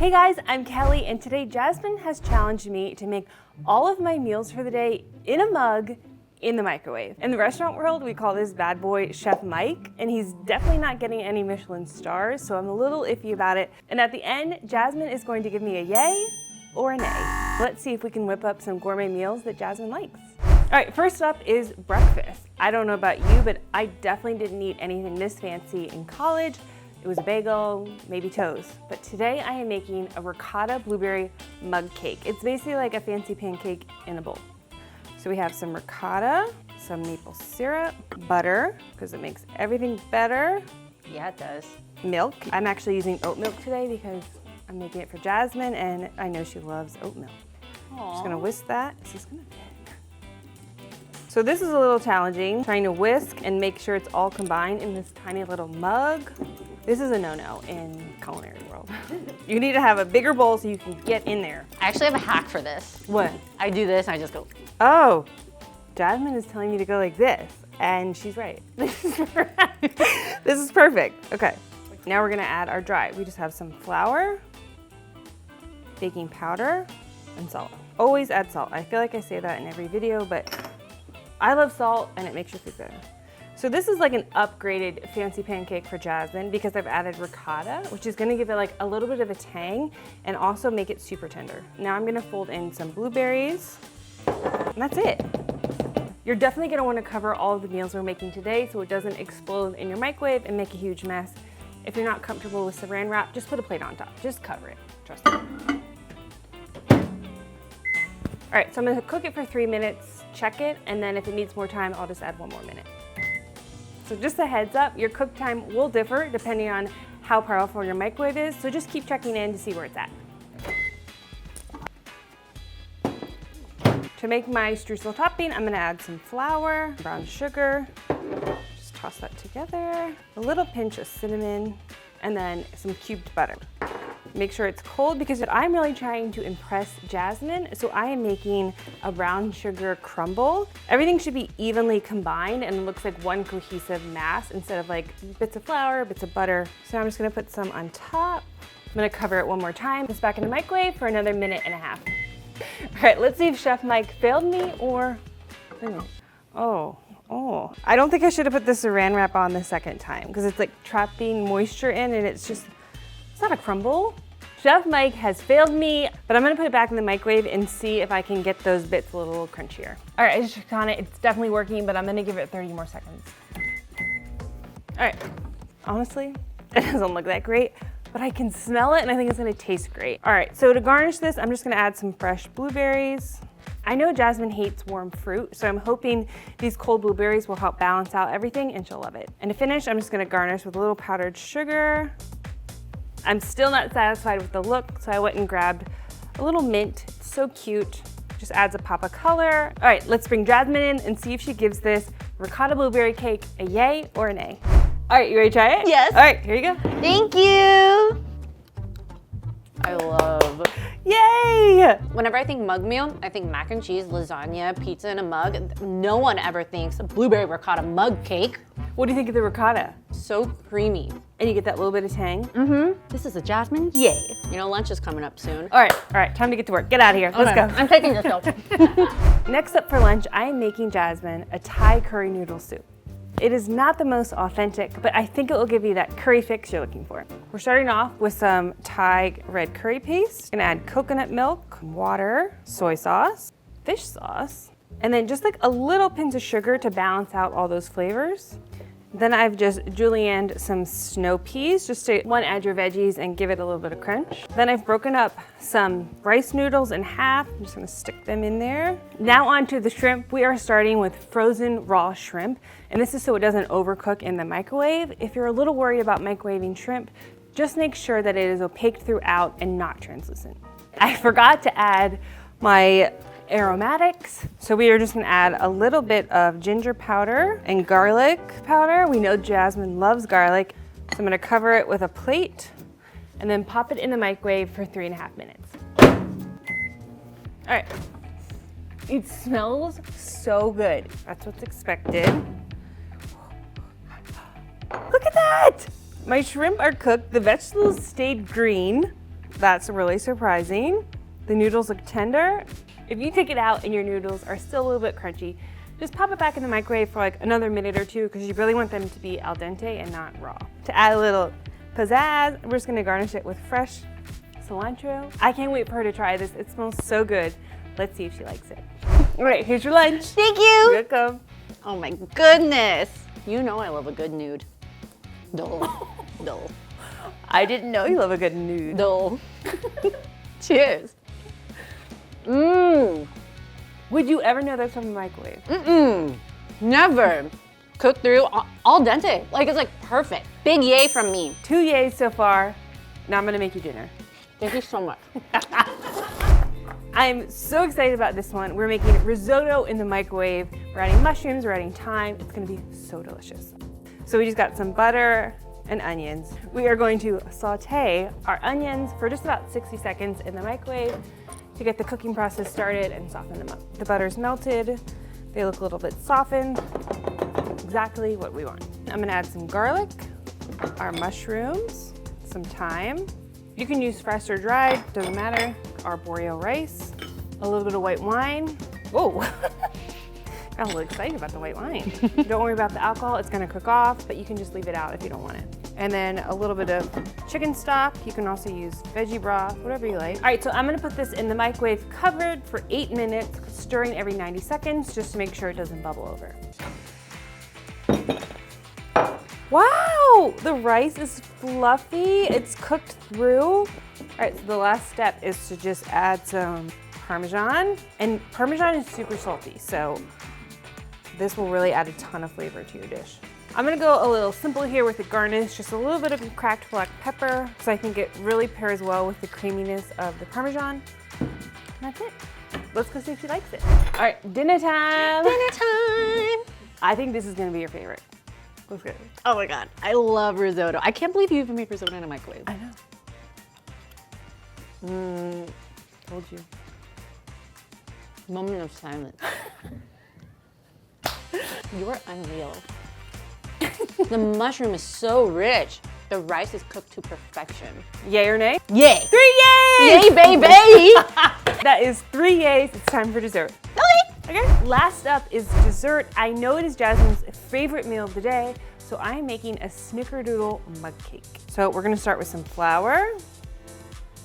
Hey guys, I'm Kelly, and today Jasmine has challenged me to make all of my meals for the day in a mug in the microwave. In the restaurant world, we call this bad boy Chef Mike, and he's definitely not getting any Michelin stars, so I'm a little iffy about it. And at the end, Jasmine is going to give me a yay or a nay. Let's see if we can whip up some gourmet meals that Jasmine likes. All right, first up is breakfast. I don't know about you, but I definitely didn't eat anything this fancy in college. It was a bagel, maybe toast. But today I am making a ricotta blueberry mug cake. It's basically like a fancy pancake in a bowl. So we have some ricotta, some maple syrup, butter, because it makes everything better. Yeah, it does. Milk. I'm actually using oat milk today because I'm making it for Jasmine and I know she loves oat milk. Aww. Just gonna whisk that. This is gonna fit. So this is a little challenging, trying to whisk and make sure it's all combined in this tiny little mug. This is a no-no in culinary world. You need to have a bigger bowl so you can get in there. I actually have a hack for this. What? I do this and I just go. Oh, Jasmine is telling me to go like this, and she's right. This is perfect. Okay, now we're gonna add our dry. We just have some flour, baking powder, and salt. Always add salt. I feel like I say that in every video, but I love salt and it makes your food better. So this is like an upgraded fancy pancake for Jasmine because I've added ricotta, which is gonna give it like a little bit of a tang and also make it super tender. Now I'm gonna fold in some blueberries, and that's it. You're definitely gonna wanna cover all of the meals we're making today so it doesn't explode in your microwave and make a huge mess. If you're not comfortable with saran wrap, just put a plate on top. Just cover it, trust me. All right, so I'm gonna cook it for 3 minutes, check it, and then if it needs more time, I'll just add 1 more minute. So just a heads up, your cook time will differ depending on how powerful your microwave is, so just keep checking in to see where it's at. To make my streusel topping, I'm gonna add some flour, brown sugar, just toss that together, a little pinch of cinnamon, and then some cubed butter. Make sure it's cold because I'm really trying to impress Jasmine, so I am making a brown sugar crumble. Everything should be evenly combined and it looks like one cohesive mass instead of like bits of flour, bits of butter. So I'm just gonna put some on top. I'm gonna cover it one more time. It's back in the microwave for another 1.5 minutes. All right, let's see if Chef Mike failed me or, oh. I don't think I should have put the saran wrap on the second time because it's like trapping moisture in and it's not a crumble. Chef Mike has failed me, but I'm gonna put it back in the microwave and see if I can get those bits a little crunchier. All right, I just checked on it. It's definitely working, but I'm gonna give it 30 more seconds. All right, honestly, it doesn't look that great, but I can smell it and I think it's gonna taste great. All right, so to garnish this, I'm just gonna add some fresh blueberries. I know Jasmine hates warm fruit, so I'm hoping these cold blueberries will help balance out everything and she'll love it. And to finish, I'm just gonna garnish with a little powdered sugar. I'm still not satisfied with the look, so I went and grabbed a little mint. It's so cute, just adds a pop of color. All right, let's bring Jasmine in and see if she gives this ricotta blueberry cake a yay or a nay. All right, you ready to try it? Yes. All right, here you go. Thank you. I love. Yay! Whenever I think mug meal, I think mac and cheese, lasagna, pizza in a mug. No one ever thinks blueberry ricotta mug cake. What do you think of the ricotta? So creamy. And you get that little bit of tang? Mm-hmm. This is a Jasmine yay. You know, lunch is coming up soon. All right, time to get to work. Get out of here, let's go. I'm taking yourself. Next up for lunch, I am making Jasmine a Thai curry noodle soup. It is not the most authentic, but I think it will give you that curry fix you're looking for. We're starting off with some Thai red curry paste. Gonna add coconut milk, water, soy sauce, fish sauce, and then just like a little pinch of sugar to balance out all those flavors. Then I've just julienned some snow peas just to add your veggies and give it a little bit of crunch. Then I've broken up some rice noodles in half. I'm just gonna stick them in there. Now onto the shrimp. We are starting with frozen raw shrimp, and this is so it doesn't overcook in the microwave. If you're a little worried about microwaving shrimp, just make sure that it is opaque throughout and not translucent. I forgot to add my aromatics. So we are just gonna add a little bit of ginger powder and garlic powder. We know Jasmine loves garlic. So I'm gonna cover it with a plate and then pop it in the microwave for 3.5 minutes. All right, it smells so good. That's what's expected. Look at that! My shrimp are cooked, the vegetables stayed green. That's really surprising. The noodles look tender. If you take it out and your noodles are still a little bit crunchy, just pop it back in the microwave for like another minute or two because you really want them to be al dente and not raw. To add a little pizzazz, we're just gonna garnish it with fresh cilantro. I can't wait for her to try this. It smells so good. Let's see if she likes it. All right, here's your lunch. Thank you. You're welcome. Oh my goodness. You know I love a good nude. Dull. Dull. I didn't know you love a good nude. Dull. Cheers. Mmm. Would you ever know that's from the microwave? Mm-mm. Never. Cooked through al dente. Like, it's like perfect. Big yay from me. 2 yays so far. Now I'm gonna make you dinner. Thank you so much. I'm so excited about this one. We're making risotto in the microwave. We're adding mushrooms, we're adding thyme. It's gonna be so delicious. So we just got some butter and onions. We are going to saute our onions for just about 60 seconds in the microwave to get the cooking process started and soften them up. The butter's melted. They look a little bit softened. Exactly what we want. I'm gonna add some garlic, our mushrooms, some thyme. You can use fresh or dried, doesn't matter. Arborio rice, a little bit of white wine. Whoa, got a little excited about the white wine. Don't worry about the alcohol, it's gonna cook off, but you can just leave it out if you don't want it. And then a little bit of chicken stock. You can also use veggie broth, whatever you like. All right, so I'm gonna put this in the microwave covered for 8 minutes, stirring every 90 seconds just to make sure it doesn't bubble over. Wow, the rice is fluffy. It's cooked through. All right, so the last step is to just add some Parmesan. And Parmesan is super salty, so this will really add a ton of flavor to your dish. I'm gonna go a little simple here with the garnish, just a little bit of cracked black pepper, because I think it really pairs well with the creaminess of the Parmesan. And that's it. Let's go see if she likes it. All right, dinner time. Dinner time. I think this is gonna be your favorite. Let's go. Oh my God, I love risotto. I can't believe you even make risotto in a microwave. I know. Told you. Moment of silence. You're unreal. The mushroom is so rich. The rice is cooked to perfection. Yay or nay? Yay. 3 yays! Yay, baby! That is 3 yays. It's time for dessert. Okay. Last up is dessert. I know it is Jasmine's favorite meal of the day, so I am making a snickerdoodle mug cake. So we're gonna start with some flour,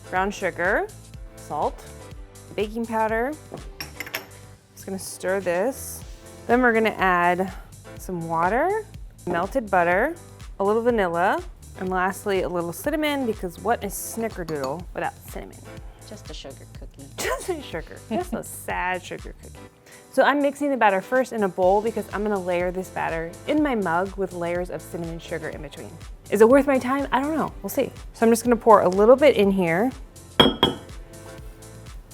brown sugar, salt, baking powder. Just gonna stir this. Then we're gonna add some water, melted butter, a little vanilla, and lastly a little cinnamon, because what is snickerdoodle without cinnamon? Just a sugar cookie. Just a sugar, just a sad sugar cookie. So I'm mixing the batter first in a bowl because I'm gonna layer this batter in my mug with layers of cinnamon sugar in between. Is it worth my time? I don't know, we'll see. So I'm just gonna pour a little bit in here,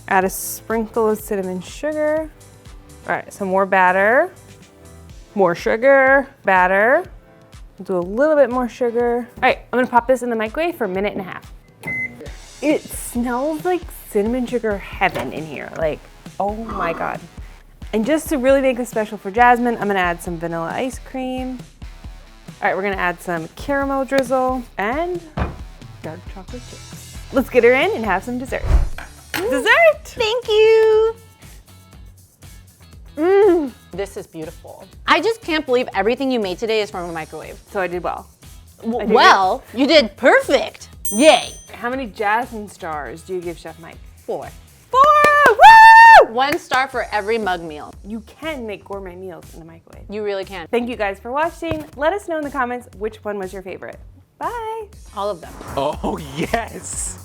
add a sprinkle of cinnamon sugar. All right, some more batter, more sugar, batter. We'll do a little bit more sugar. All right, I'm gonna pop this in the microwave for 1.5 minutes. It smells like cinnamon sugar heaven in here. Like, oh my God. And just to really make this special for Jasmine, I'm gonna add some vanilla ice cream. All right, we're gonna add some caramel drizzle and dark chocolate chips. Let's get her in and have some dessert. Dessert! Thank you. Mmm, this is beautiful. I just can't believe everything you made today is from a microwave. So I did well. Well, you did perfect. Yay. How many Jasmine stars do you give Chef Mike? 4. 4! Woo! 1 star for every mug meal. You can make gourmet meals in the microwave. You really can. Thank you guys for watching. Let us know in the comments which one was your favorite. Bye. All of them. Oh, yes.